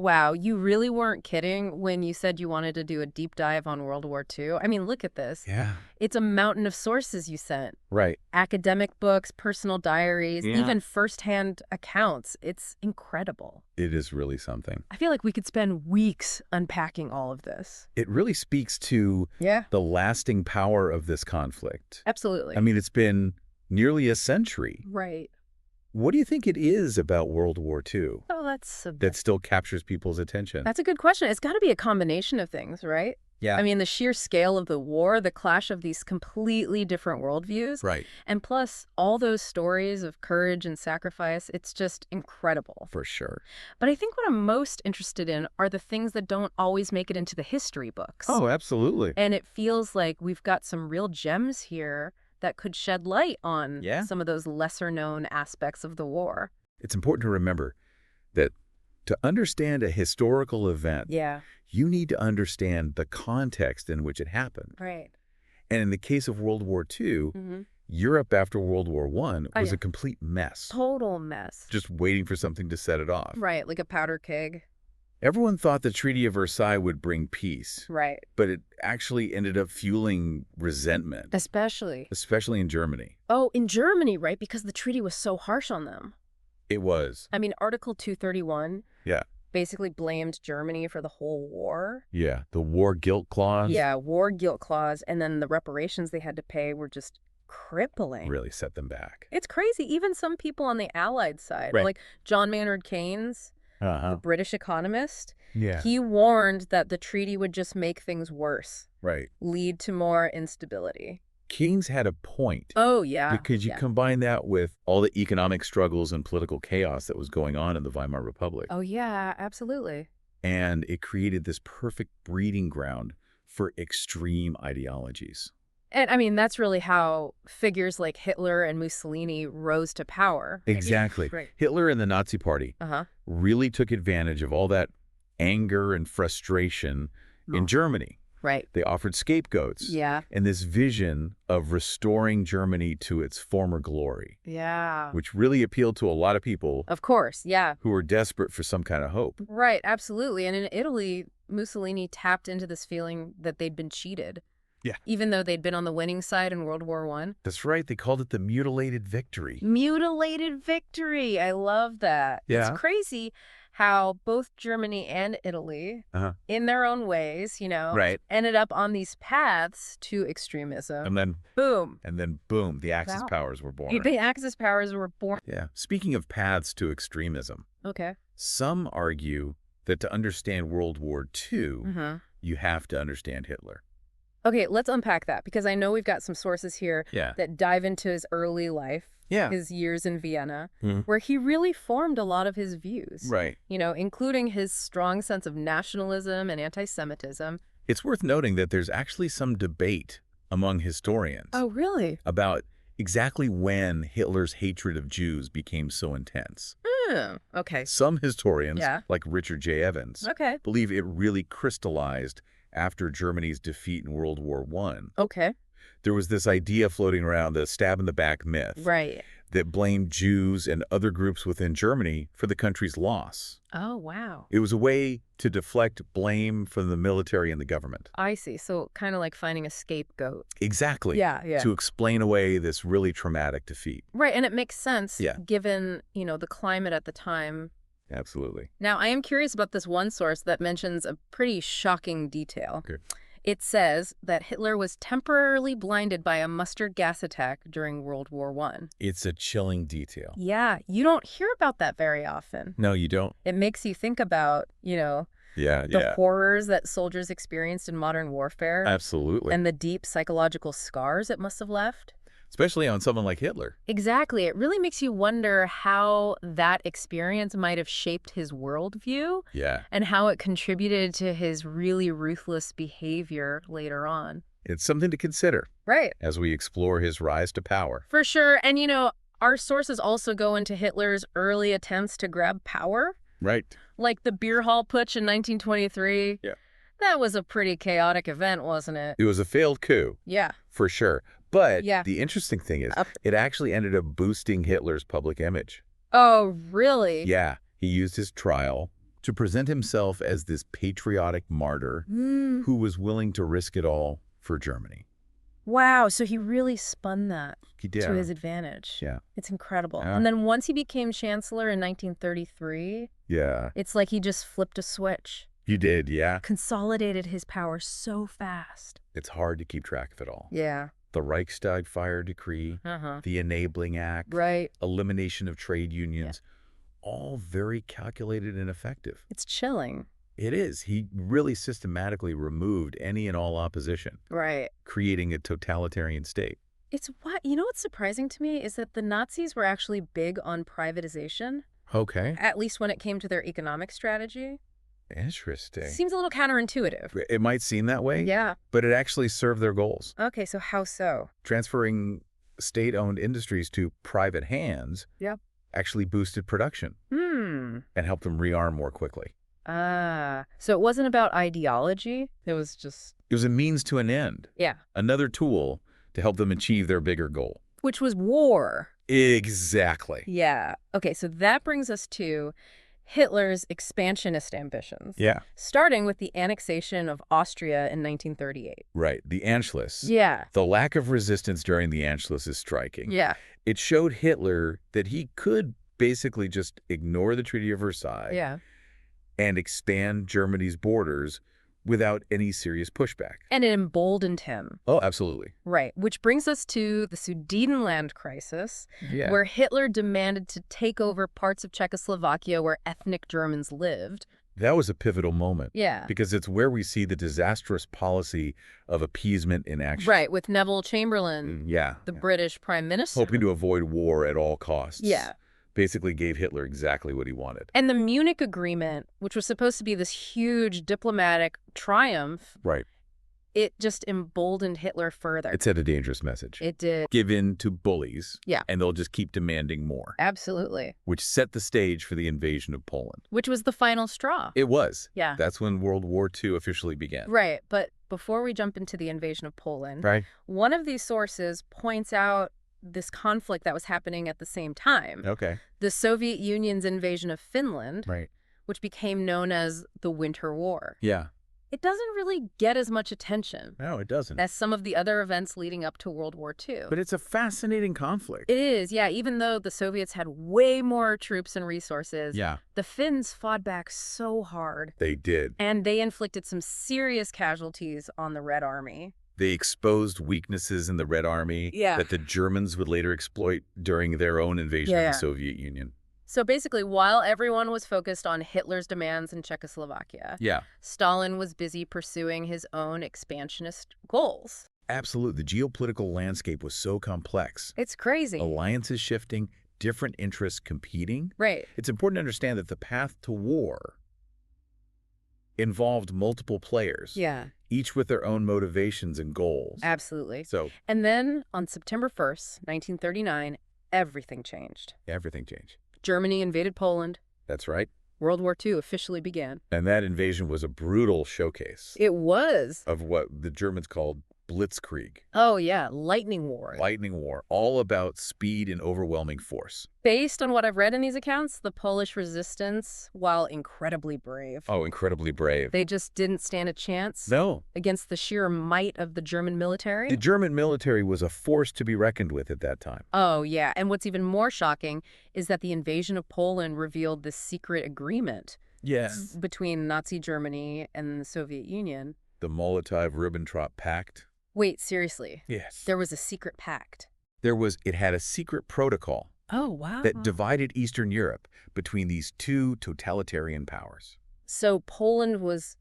Wow, you really weren't kidding when you said you wanted to do a deep dive on World War II. I mean, look at this. Yeah. It's a mountain of sources you sent. Right. Academic books, personal diaries, Yeah. even firsthand accounts. It's incredible. It is really something. I feel like we could spend weeks unpacking all of this. It really speaks to the lasting power of this conflict. Absolutely. I mean, it's been nearly a century. Right. What do you think it is about World War II Oh, that still captures people's attention? that's a good question. It's got to be a combination of things, right? Yeah. I mean, the sheer scale of the war, the clash of these completely different worldviews, Right. and plus all those stories of courage and sacrifice, it's just incredible. For sure. But I think what I'm most interested in are the things that don't always make it into the history books. Oh, absolutely. And it feels like we've got some real gems here that could shed light on some of those lesser-known aspects of the war. It's important to remember that to understand a historical event, you need to understand the context in which it happened. Right. And in the case of World War II, Europe after World War I was a complete mess. Total mess. Just waiting for something to set it off. Right, like a powder keg. Everyone thought the Treaty of Versailles would bring peace. Right. But it actually ended up fueling resentment. Especially in Germany. Oh, in Germany, right? Because the treaty was so harsh on them. It was. I mean, Article 231 Yeah. basically blamed Germany for the whole war. Yeah, the war guilt clause. Yeah, war guilt clause. And then the reparations they had to pay were just crippling. Really set them back. It's crazy. Even some people on the Allied side, like John Maynard Keynes, the British economist, he warned that the treaty would just make things worse. Right. Lead to more instability. Keynes had a point. Oh, yeah. Because you combine that with all the economic struggles and political chaos that was going on in the Weimar Republic. Oh, yeah, absolutely. And it created this perfect breeding ground for extreme ideologies. And I mean, that's really how figures like Hitler and Mussolini rose to power. Exactly. Hitler and the Nazi Party really took advantage of all that anger and frustration in Germany. Right. They offered scapegoats. Yeah. And this vision of restoring Germany to its former glory. Yeah. Which really appealed to a lot of people. Of course, yeah. Who were desperate for some kind of hope. Right, absolutely. And in Italy, Mussolini tapped into this feeling that they'd been cheated. Yeah. Even though they'd been on the winning side in World War I. That's right. They called it the mutilated victory. Mutilated victory. I love that. Yeah. It's crazy how both Germany and Italy, in their own ways, ended up on these paths to extremism. And then boom. The Axis powers were born. The Axis powers were born. Yeah. Speaking of paths to extremism. Okay. Some argue that to understand World War II, you have to understand Hitler. Okay, let's unpack that, because I know we've got some sources here that dive into his early life, his years in Vienna, where he really formed a lot of his views. Right. Including his strong sense of nationalism and anti-Semitism. It's worth noting that there's actually some debate among historians. Oh, really? About exactly when Hitler's hatred of Jews became so intense. Okay. Some historians, like Richard J. Evans, believe it really crystallized after Germany's defeat in World War I. Okay. There was this idea floating around, the stab-in-the-back myth. Right. That blamed Jews and other groups within Germany for the country's loss. Oh, wow. It was a way to deflect blame from the military and the government. I see. So kind of like finding a scapegoat. Exactly. Yeah. To explain away this really traumatic defeat. Right, and it makes sense given, the climate at the time. Absolutely. Now, I am curious about this one source that mentions a pretty shocking detail. Okay. It says that Hitler was temporarily blinded by a mustard gas attack during World War I. It's a chilling detail. Yeah, you don't hear about that very often. No, you don't. It makes you think about, the horrors that soldiers experienced in modern warfare. Absolutely. And the deep psychological scars it must have left. Especially on someone like Hitler. Exactly. It really makes you wonder how that experience might have shaped his worldview. Yeah. And how it contributed to his really ruthless behavior later on. It's something to consider. Right. As we explore his rise to power. For sure. And, our sources also go into Hitler's early attempts to grab power. Right. Like the beer hall putsch in 1923. Yeah. That was a pretty chaotic event, wasn't it? It was a failed coup. Yeah. For sure. But the interesting thing is, it actually ended up boosting Hitler's public image. Oh, really? Yeah. He used his trial To present himself as this patriotic martyr who was willing to risk it all for Germany. Wow, so he really spun that to his advantage. Yeah. It's incredible. And then once he became chancellor in 1933, it's like he just flipped a switch. He did, yeah. Consolidated his power so fast. It's hard to keep track of it all. Yeah. The Reichstag Fire Decree, the Enabling Act, elimination of trade unions, all very calculated and effective. It's chilling. It is. He really systematically removed any and all opposition. Right. Creating a totalitarian state. You know what's surprising to me is that the Nazis were actually big on privatization. Okay. At least when it came to their economic strategy. Interesting. Seems a little counterintuitive. It might seem that way. Yeah. But it actually served their goals. Okay, so how so? Transferring state-owned industries to private hands actually boosted production and helped them rearm more quickly. So it wasn't about ideology. It was a means to an end. Yeah. Another tool to help them achieve their bigger goal. Which was war. Exactly. Yeah. Okay, so that brings us to Hitler's expansionist ambitions. Yeah. Starting with the annexation of Austria in 1938. Right. The Anschluss. Yeah. The lack of resistance during the Anschluss is striking. Yeah. It showed Hitler that he could basically just ignore the Treaty of Versailles and expand Germany's borders without any serious pushback. And it emboldened him. Oh, absolutely. Right, which brings us to the Sudetenland crisis, where Hitler demanded to take over parts of Czechoslovakia where ethnic Germans lived. That was a pivotal moment. Yeah. Because it's where we see the disastrous policy of appeasement in action. Right, with Neville Chamberlain, the British Prime Minister. Hoping to avoid war at all costs. Yeah. Basically gave Hitler exactly what he wanted. And the Munich Agreement, which was supposed to be this huge diplomatic triumph, it just emboldened Hitler further. It sent a dangerous message. It did. Give in to bullies, Yeah. and they'll just keep demanding more. Absolutely. Which set the stage for the invasion of Poland. Which was the final straw. It was. Yeah. That's when World War II officially began. Right, but before we jump into the invasion of Poland, one of these sources points out this conflict that was happening at the same time. Okay. The Soviet Union's invasion of Finland, which became known as the Winter War. Yeah. It doesn't really get as much attention. No, it doesn't. As some of the other events leading up to World War II. But it's a fascinating conflict. It is, yeah. Even though the Soviets had way more troops and resources, the Finns fought back so hard. They did. And they inflicted some serious casualties on the Red Army. They exposed weaknesses in the Red Army that the Germans would later exploit during their own invasion of the Soviet Union. So basically, while everyone was focused on Hitler's demands in Czechoslovakia, Stalin was busy pursuing his own expansionist goals. Absolutely. The geopolitical landscape was so complex. It's crazy. Alliances shifting, different interests competing. Right. It's important to understand that the path to war involved multiple players. Yeah. Each with their own motivations and goals. Absolutely. So, and then on September 1st, 1939, everything changed. Everything changed. Germany invaded Poland. That's right. World War II officially began. And that invasion was a brutal showcase. It was. Of what the Germans called Blitzkrieg. Oh, yeah. Lightning War. Lightning War. All about speed and overwhelming force. Based on what I've read in these accounts, the Polish resistance, while incredibly brave. Oh, incredibly brave. They just didn't stand a chance. No. Against the sheer might of the German military. The German military was a force to be reckoned with at that time. Oh, yeah. And what's even more shocking is that the invasion of Poland revealed this secret agreement. Yes. Between Nazi Germany and the Soviet Union. The Molotov-Ribbentrop Pact. Wait, seriously? Yes. There was a secret pact. It had a secret protocol. Oh, wow. That divided Eastern Europe between these two totalitarian powers. So Poland was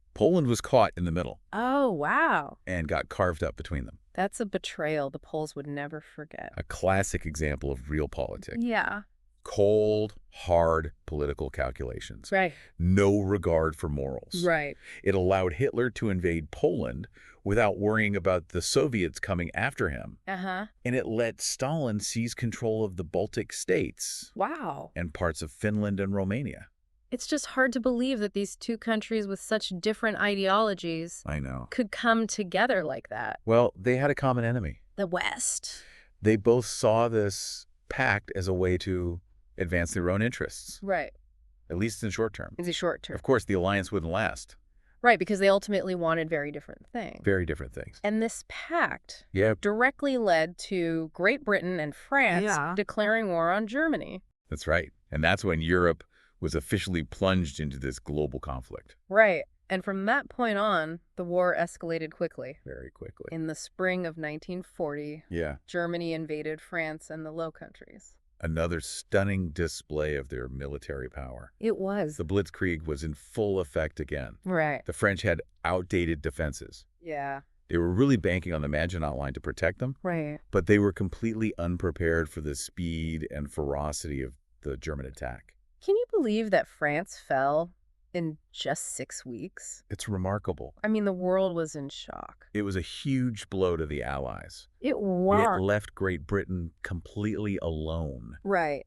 caught in the middle. Oh, wow. And got carved up between them. That's a betrayal the Poles would never forget. A classic example of real politics. Yeah. Cold, hard political calculations. Right. No regard for morals. Right. It allowed Hitler to invade Poland without worrying about the Soviets coming after him. Uh-huh. And it let Stalin seize control of the Baltic states. Wow. And parts of Finland and Romania. It's just hard to believe that these two countries with such different ideologies could come together like that. Well, they had a common enemy. The West. They both saw this pact as a way to advance their own interests. Right. at least in the short term. In the short term. Of course, the alliance wouldn't last. Right, because they ultimately wanted very different things. Very different things. And this pact directly led to Great Britain and France declaring war on Germany. That's right. And that's when Europe was officially plunged into this global conflict. Right. And from that point on, the war escalated quickly. Very quickly. In the spring of 1940, Germany invaded France and the Low Countries. Another stunning display of their military power. It was. The Blitzkrieg was in full effect again. Right. The French had outdated defenses. Yeah. They were really banking on the Maginot Line to protect them. Right. But they were completely unprepared for the speed and ferocity of the German attack. Can you believe that France fell in just 6 weeks? It's remarkable. I mean, the world was in shock. It was a huge blow to the Allies. It was. It left Great Britain completely alone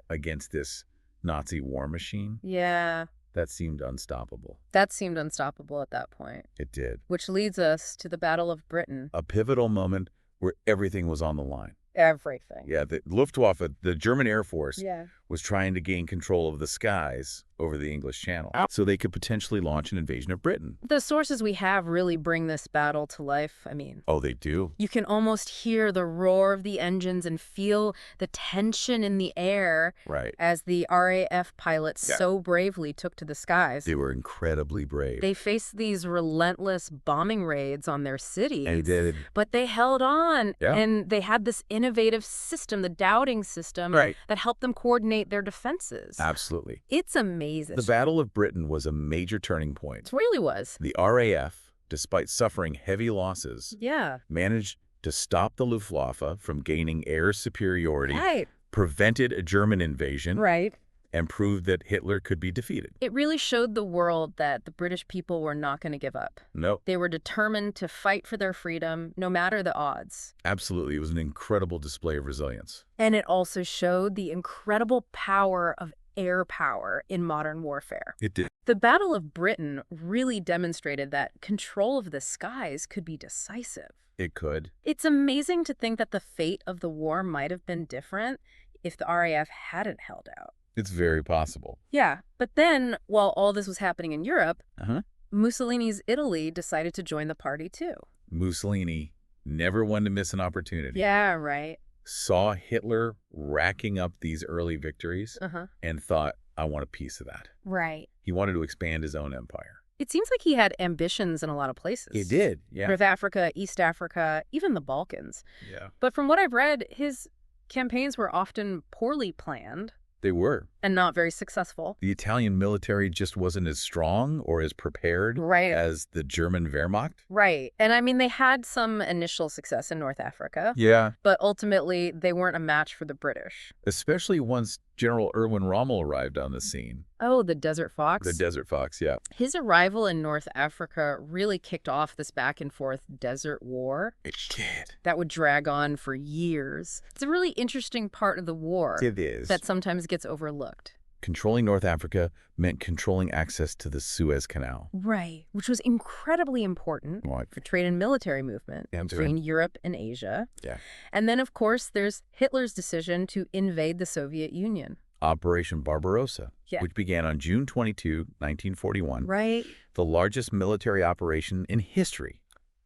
against this Nazi war machine. Yeah. That seemed unstoppable. That seemed unstoppable at that point. It did. Which leads us to the Battle of Britain. A pivotal moment where everything was on the line. Everything. Yeah, the Luftwaffe, the German Air Force, was trying to gain control of the skies over the English Channel so they could potentially launch an invasion of Britain. The sources we have really bring this battle to life. I mean... Oh, they do? You can almost hear the roar of the engines and feel the tension in the air as the RAF pilots so bravely took to the skies. They were incredibly brave. They faced these relentless bombing raids on their cities. And they did. But they held on. And they had this innovative system, the doubting system, that helped them coordinate their defenses. Absolutely. It's amazing. The Battle of Britain was a major turning point. It really was. The RAF, despite suffering heavy losses, managed to stop the Luftwaffe from gaining air superiority, prevented a German invasion, and proved that Hitler could be defeated. It really showed the world that the British people were not going to give up. No. They were determined to fight for their freedom, no matter the odds. Absolutely. It was an incredible display of resilience. And it also showed the incredible power of air power in modern warfare. It did. The Battle of Britain really demonstrated that control of the skies could be decisive. It could. It's amazing to think that the fate of the war might have been different if the RAF hadn't held out. It's very possible. Yeah, but then, while all this was happening in Europe, Mussolini's Italy decided to join the party too. Mussolini, never one to miss an opportunity. Yeah, right. Saw Hitler racking up these early victories and thought, I want a piece of that. Right. He wanted to expand his own empire. It seems like he had ambitions in a lot of places. He did, North Africa, East Africa, even the Balkans. Yeah. But from what I've read, his campaigns were often poorly planned. They were. And not very successful. The Italian military just wasn't as strong or as prepared as the German Wehrmacht. Right. And I mean, they had some initial success in North Africa. Yeah. But ultimately, they weren't a match for the British. Especially once General Erwin Rommel arrived on the scene. Oh, the Desert Fox? The Desert Fox, yeah. His arrival in North Africa really kicked off this back-and-forth desert war. It did. That would drag on for years. It's a really interesting part of the war. It is. That sometimes gets overlooked. Controlling North Africa meant controlling access to the Suez Canal. Right, which was incredibly important for trade and military movement between Europe and Asia. Yeah. And then, of course, there's Hitler's decision to invade the Soviet Union. Operation Barbarossa, which began on June 22, 1941. Right. The largest military operation in history.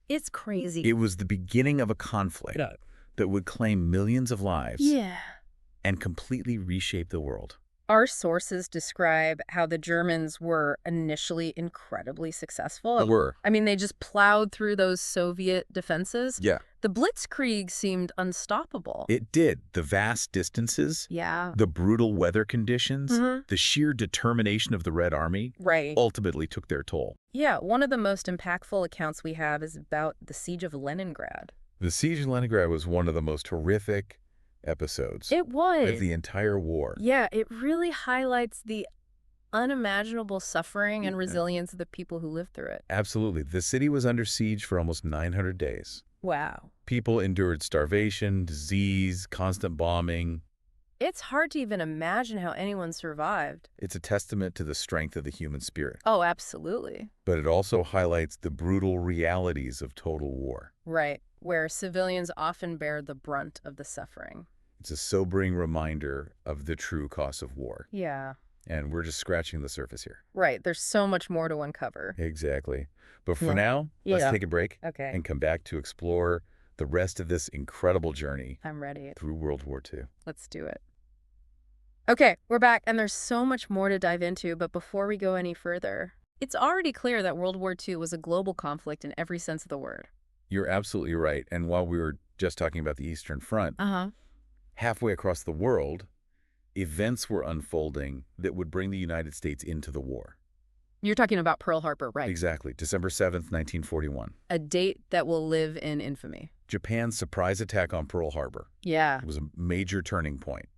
It's crazy. It was the beginning of a conflict that would claim millions of lives and completely reshape the world. Our sources describe how the Germans were initially incredibly successful. They were. I mean, they just plowed through those Soviet defenses. Yeah. The Blitzkrieg seemed unstoppable. It did. The vast distances, the brutal weather conditions, the sheer determination of the Red Army ultimately took their toll. Yeah, one of the most impactful accounts we have is about the Siege of Leningrad. The Siege of Leningrad was one of the most horrific episodes of the entire war. Yeah, it really highlights the unimaginable suffering and resilience of the people who lived through it. Absolutely. The city was under siege for almost 900 days. Wow. People endured starvation, disease, constant bombing. It's hard to even imagine how anyone survived. It's a testament to the strength of the human spirit. Oh, absolutely. But it also highlights the brutal realities of total war. Right, where civilians often bear the brunt of the suffering. It's a sobering reminder of the true cost of war. Yeah. And we're just scratching the surface here. Right. There's so much more to uncover. Exactly. But for now, let's take a break and come back to explore the rest of this incredible journey I'm ready. through World War II. Let's do it. Okay, we're back, and there's so much more to dive into, but before we go any further, it's already clear that World War II was a global conflict in every sense of the word. You're absolutely right. And while we were just talking about the Eastern Front, halfway across the world, events were unfolding that would bring the United States into the war. You're talking about Pearl Harbor, right? Exactly. December 7th, 1941. A date that will live in infamy. Japan's surprise attack on Pearl Harbor. Yeah. It was a major turning point.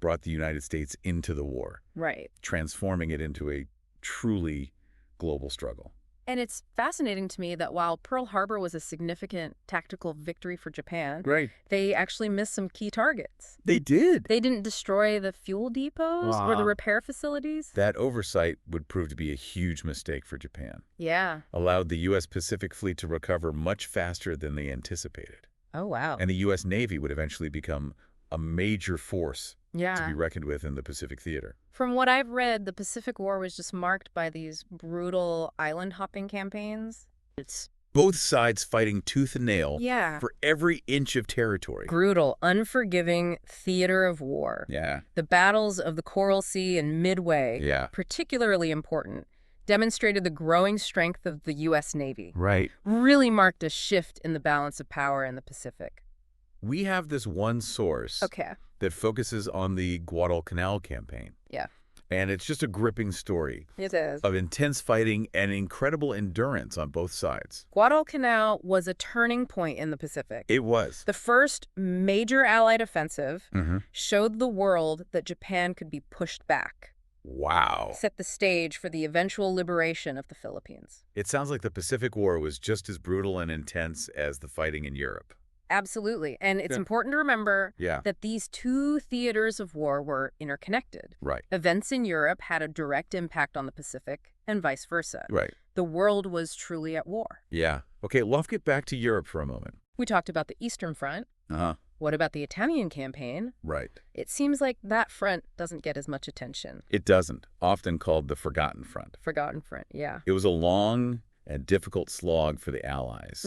Brought the United States into the war. Right. Transforming it into a truly global struggle. And it's fascinating to me that while Pearl Harbor was a significant tactical victory for Japan, they actually missed some key targets. They did. They didn't destroy the fuel depots or the repair facilities. That oversight would prove to be a huge mistake for Japan. Yeah. Allowed the U.S. Pacific Fleet to recover much faster than they anticipated. Oh, wow. And the U.S. Navy would eventually become a major force to be reckoned with in the Pacific theater. From what I've read, the Pacific War was just marked by these brutal island-hopping campaigns. It's both sides fighting tooth and nail for every inch of territory. Brutal, unforgiving theater of war. Yeah. The battles of the Coral Sea and Midway, particularly important, demonstrated the growing strength of the U.S. Navy. Right. Really marked a shift in the balance of power in the Pacific. We have this one source that focuses on the Guadalcanal campaign. Yeah. And it's just a gripping story. It is. Of intense fighting and incredible endurance on both sides. Guadalcanal was a turning point in the Pacific. It was. The first major Allied offensive showed the world that Japan could be pushed back. Wow. Set the stage for the eventual liberation of the Philippines. It sounds like the Pacific War was just as brutal and intense as the fighting in Europe. Absolutely. And it's important to remember that these two theaters of war were interconnected. Right. Events in Europe had a direct impact on the Pacific and vice versa. Right. The world was truly at war. Yeah. Okay, let's get back to Europe for a moment. We talked about the Eastern Front. What about the Italian campaign? Right. It seems like that front doesn't get as much attention. It doesn't. Often called the Forgotten Front. Forgotten Front, yeah. It was a long and difficult slog for the Allies,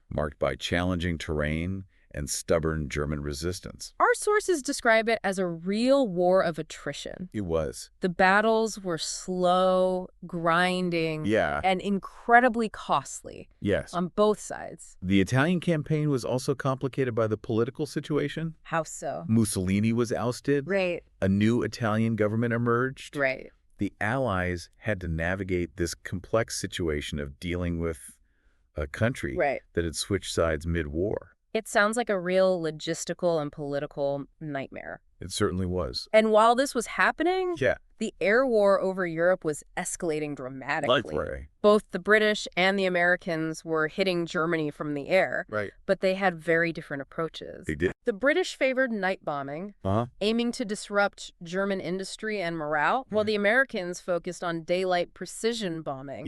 marked by challenging terrain and stubborn German resistance. Our sources describe it as a real war of attrition. It was. The battles were slow, grinding, Yeah. and incredibly costly. Yes. On both sides. The Italian campaign was also complicated by the political situation. How so? Mussolini was ousted. Right. A new Italian government emerged. Right. The Allies had to navigate this complex situation of dealing with a country that had switched sides mid-war. It sounds like a real logistical and political nightmare. It certainly was. And while this was happening, Yeah. the air war over Europe was escalating dramatically. Right. Both the British and the Americans were hitting Germany from the air, Right. but they had very different approaches. They did. The British favored night bombing, aiming to disrupt German industry and morale, while the Americans focused on daylight precision bombing,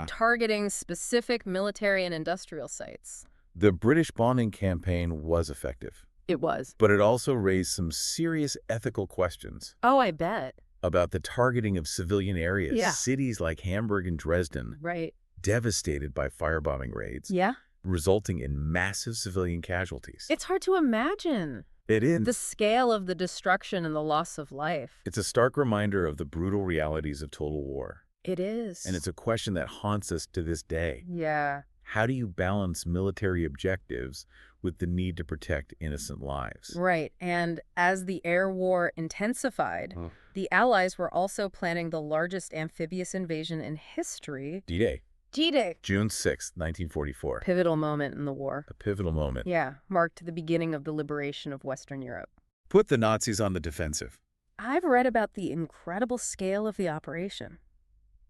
targeting specific military and industrial sites. The British bombing campaign was effective. It was. But it also raised some serious ethical questions. Oh, I bet. About the targeting of civilian areas. Yeah. Cities like Hamburg and Dresden. Right. Devastated by firebombing raids. Yeah. Resulting in massive civilian casualties. It's hard to imagine. It is. The scale of the destruction and the loss of life. It's a stark reminder of the brutal realities of total war. It is. And it's a question that haunts us to this day. Yeah. How do you balance military objectives with the need to protect innocent lives? Right. And as the air war intensified, the Allies were also planning the largest amphibious invasion in history. D-Day. D-Day. June 6, 1944. Pivotal moment in the war. A pivotal moment. Yeah, marked the beginning of the liberation of Western Europe. Put the Nazis on the defensive. I've read about the incredible scale of the operation.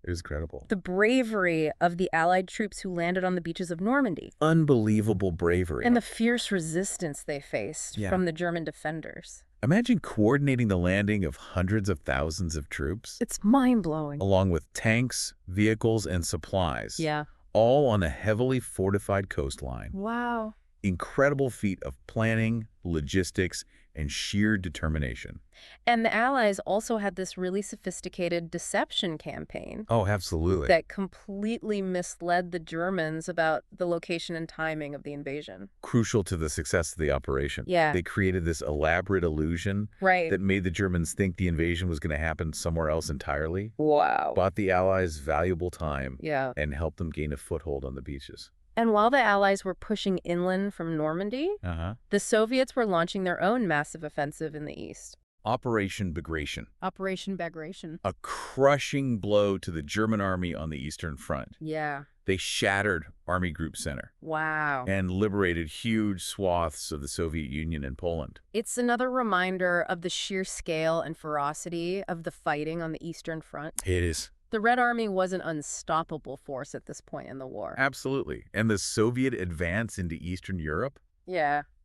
It was incredible. The bravery of the Allied troops who landed on the beaches of Normandy. Unbelievable bravery. And the fierce resistance they faced from the German defenders. Imagine coordinating the landing of hundreds of thousands of troops. It's mind-blowing. Along with tanks, vehicles, and supplies. Yeah. All on a heavily fortified coastline. Wow. Incredible feat of planning, logistics, and sheer determination. And the Allies also had this really sophisticated deception campaign. Oh, absolutely. That completely misled the Germans about the location and timing of the invasion. Crucial to the success of the operation. Yeah. They created this elaborate illusion that made the Germans think the invasion was going to happen somewhere else entirely. Wow. Bought the Allies valuable time and helped them gain a foothold on the beaches. And while the Allies were pushing inland from Normandy, the Soviets were launching their own massive offensive in the east. Operation Bagration. Operation Bagration. A crushing blow to the German army on the Eastern Front. Yeah. They shattered Army Group Center. Wow. And liberated huge swaths of the Soviet Union and Poland. It's another reminder of the sheer scale and ferocity of the fighting on the Eastern Front. It is. The Red Army was an unstoppable force at this point in the war. Absolutely. And the Soviet advance into Eastern Europe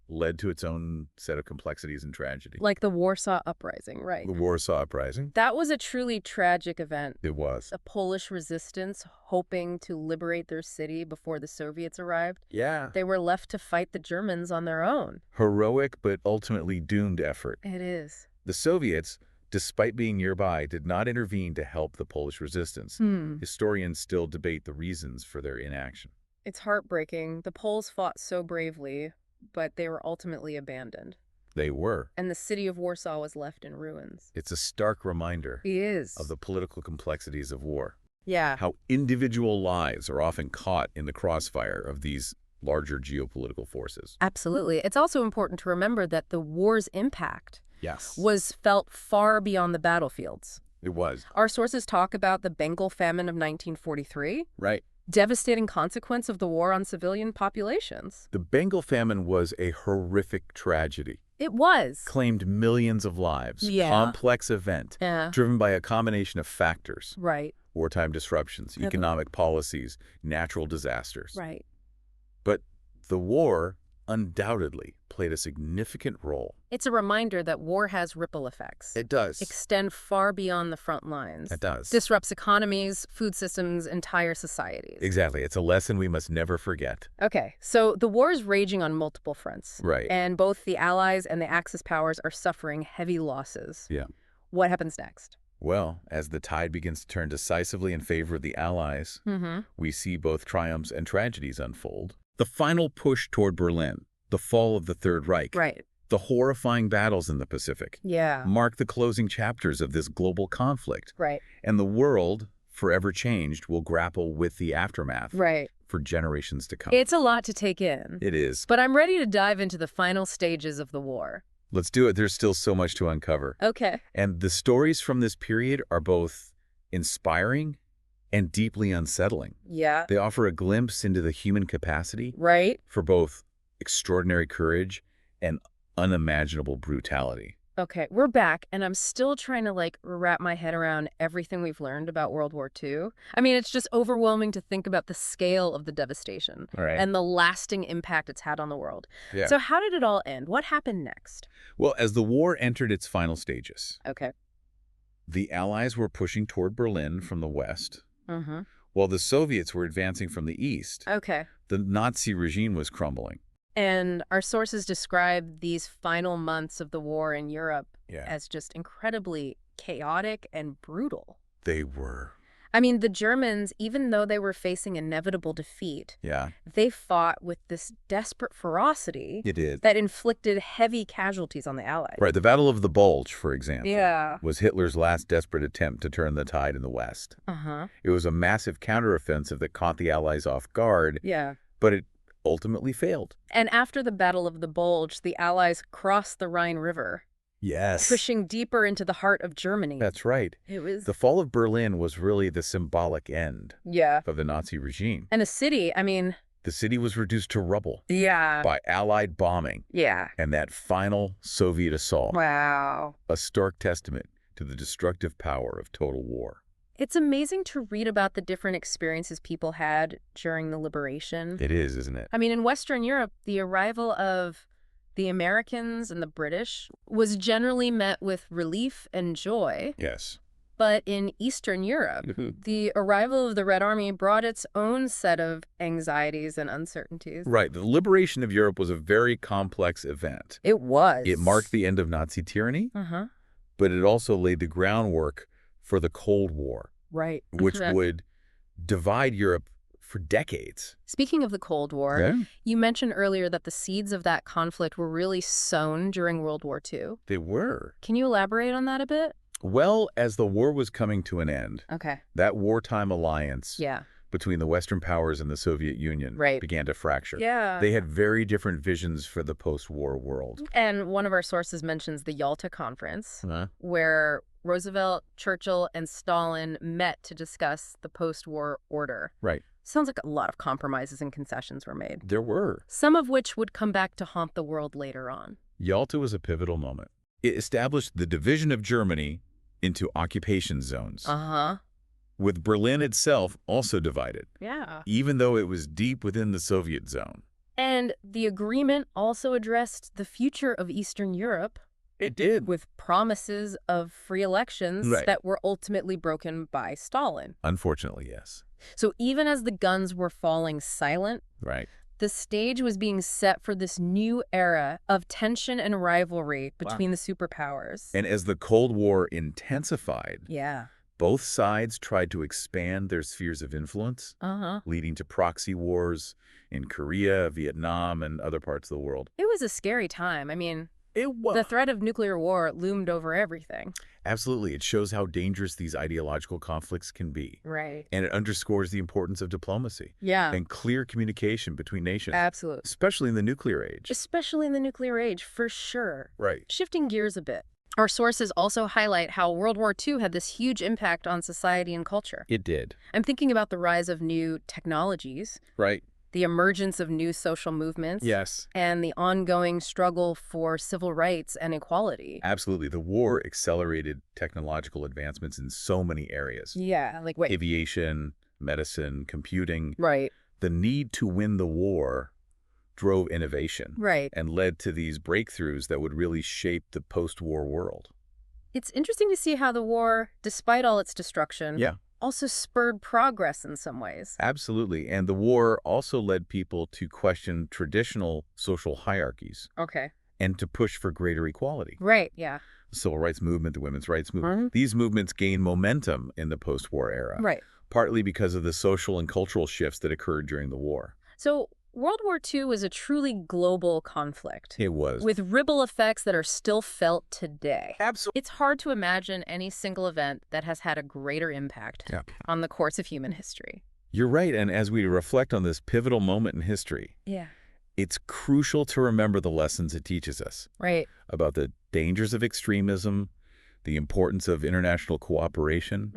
led to its own set of complexities and tragedy. Like the Warsaw Uprising, right? The Warsaw Uprising. That was a truly tragic event. It was. The Polish resistance hoping to liberate their city before the Soviets arrived. Yeah. They were left to fight the Germans on their own. Heroic but ultimately doomed effort. It is. The Soviets, despite being nearby, did not intervene to help the Polish resistance. Historians still debate the reasons for their inaction. It's heartbreaking. The Poles fought so bravely, but they were ultimately abandoned. They were. And the city of Warsaw was left in ruins. It's a stark reminder of the political complexities of war. Yeah. How individual lives are often caught in the crossfire of these larger geopolitical forces. Absolutely. It's also important to remember that the war's impact Yes. was felt far beyond the battlefields. It was. Our sources talk about the Bengal famine of 1943. Right. Devastating consequence of the war on civilian populations. The Bengal famine was a horrific tragedy. It was. Claimed millions of lives. Yeah. Complex event. Yeah. Driven by a combination of factors. Right. Wartime disruptions, economic policies, natural disasters. Right. But the war undoubtedly played a significant role. It's a reminder that war has ripple effects. It does. Extend far beyond the front lines. It does. Disrupts economies, food systems, entire societies. Exactly. It's a lesson we must never forget. Okay, so the war is raging on multiple fronts. Right. And both the Allies and the Axis powers are suffering heavy losses. Yeah. What happens next? Well, as the tide begins to turn decisively in favor of the Allies, we see both triumphs and tragedies unfold. The final push toward Berlin, the fall of the Third Reich, the horrifying battles in the Pacific, mark the closing chapters of this global conflict. Right. And the world, forever changed, will grapple with the aftermath for generations to come. It's a lot to take in. It is. But I'm ready to dive into the final stages of the war. Let's do it. There's still so much to uncover. Okay. And the stories from this period are both inspiring and deeply unsettling. Yeah. They offer a glimpse into the human capacity for both extraordinary courage and unimaginable brutality. Okay, we're back, and I'm still trying to, wrap my head around everything we've learned about World War II. I mean, it's just overwhelming to think about the scale of the devastation and the lasting impact it's had on the world. Yeah. So how did it all end? What happened next? Well, as the war entered its final stages, Okay. the Allies were pushing toward Berlin from the west, while the Soviets were advancing from the east. Okay. The Nazi regime was crumbling. And our sources describe these final months of the war in Europe Yeah. as just incredibly chaotic and brutal. They were. I mean, the Germans, even though they were facing inevitable defeat, they fought with this desperate ferocity that inflicted heavy casualties on the Allies. Right. The Battle of the Bulge, for example, Yeah. was Hitler's last desperate attempt to turn the tide in the West. It was a massive counteroffensive that caught the Allies off guard, but it ultimately failed. And after the Battle of the Bulge, the Allies crossed the Rhine River. Yes. Pushing deeper into the heart of Germany. That's right. It was... The fall of Berlin was really the symbolic end of the Nazi regime. And the city, I mean... The city was reduced to rubble by Allied bombing and that final Soviet assault. Wow. A stark testament to the destructive power of total war. It's amazing to read about the different experiences people had during the liberation. It is, isn't it? I mean, in Western Europe, the arrival of the Americans and the British was generally met with relief and joy. Yes. But in Eastern Europe, the arrival of the Red Army brought its own set of anxieties and uncertainties. Right. The liberation of Europe was a very complex event. It was. It marked the end of Nazi tyranny, but it also laid the groundwork for the Cold War, right, which would divide Europe for decades. Speaking of the Cold War, you mentioned earlier that the seeds of that conflict were really sown during World War II. They were. Can you elaborate on that a bit? Well, as the war was coming to an end, that wartime alliance between the Western powers and the Soviet Union began to fracture. They had very different visions for the post-war world. And one of our sources mentions the Yalta Conference, where Roosevelt, Churchill, and Stalin met to discuss the post-war order. Right. Sounds like a lot of compromises and concessions were made. There were. Some of which would come back to haunt the world later on. Yalta was a pivotal moment. It established the division of Germany into occupation zones. With Berlin itself also divided. Even though it was deep within the Soviet zone. And the agreement also addressed the future of Eastern Europe. It did. With promises of free elections that were ultimately broken by Stalin. Unfortunately, yes. So even as the guns were falling silent, the stage was being set for this new era of tension and rivalry between the superpowers. And as the Cold War intensified, both sides tried to expand their spheres of influence, leading to proxy wars in Korea, Vietnam, and other parts of the world. It was a scary time. I mean, it was. The threat of nuclear war loomed over everything. Absolutely. It shows how dangerous these ideological conflicts can be. And it underscores the importance of diplomacy. And clear communication between nations. Absolutely. Especially in the nuclear age. Especially in the nuclear age, for sure. Right. Shifting gears a bit. Our sources also highlight how World War II had this huge impact on society and culture. It did. I'm thinking about the rise of new technologies. The emergence of new social movements. And the ongoing struggle for civil rights and equality. Absolutely. The war accelerated technological advancements in so many areas. Like what? Aviation, medicine, computing. The need to win the war drove innovation. And led to these breakthroughs that would really shape the post-war world. It's interesting to see how the war, despite all its destruction, also spurred progress in some ways. Absolutely. And the war also led people to question traditional social hierarchies. And to push for greater equality. The civil rights movement, the women's rights movement. These movements gained momentum in the post-war era. Partly because of the social and cultural shifts that occurred during the war. So World War II was a truly global conflict. It was. With ripple effects that are still felt today. Absolutely. It's hard to imagine any single event that has had a greater impact on the course of human history. You're right. And as we reflect on this pivotal moment in history, it's crucial to remember the lessons it teaches us. About the dangers of extremism, the importance of international cooperation,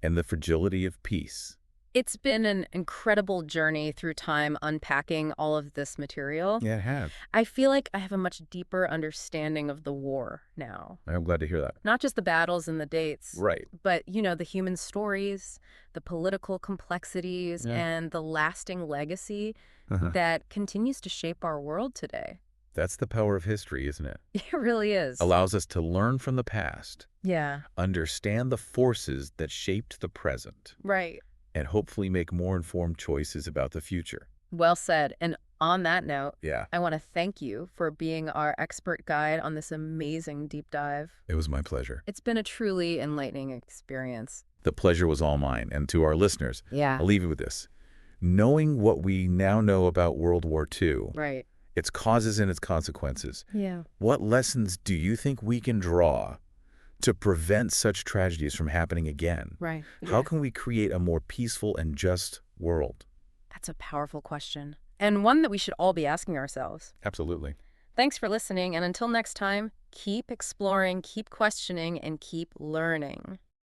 and the fragility of peace. It's been an incredible journey through time unpacking all of this material. Yeah, it has. I feel like I have a much deeper understanding of the war now. I'm glad to hear that. Not just the battles and the dates. But, you know, the human stories, the political complexities, and the lasting legacy that continues to shape our world today. That's the power of history, isn't it? It really is. Allows us to learn from the past. Understand the forces that shaped the present. And hopefully make more informed choices about the future. Well said. And on that note, I want to thank you for being our expert guide on this amazing deep dive. It was my pleasure. It's been a truly enlightening experience. The pleasure was all mine. And to our listeners, I'll leave you with this. Knowing what we now know about World War II, its causes and its consequences, what lessons do you think we can draw to prevent such tragedies from happening again? How can we create a more peaceful and just world? That's a powerful question, and one that we should all be asking ourselves. Absolutely. Thanks for listening, and until next time, keep exploring, keep questioning, and keep learning.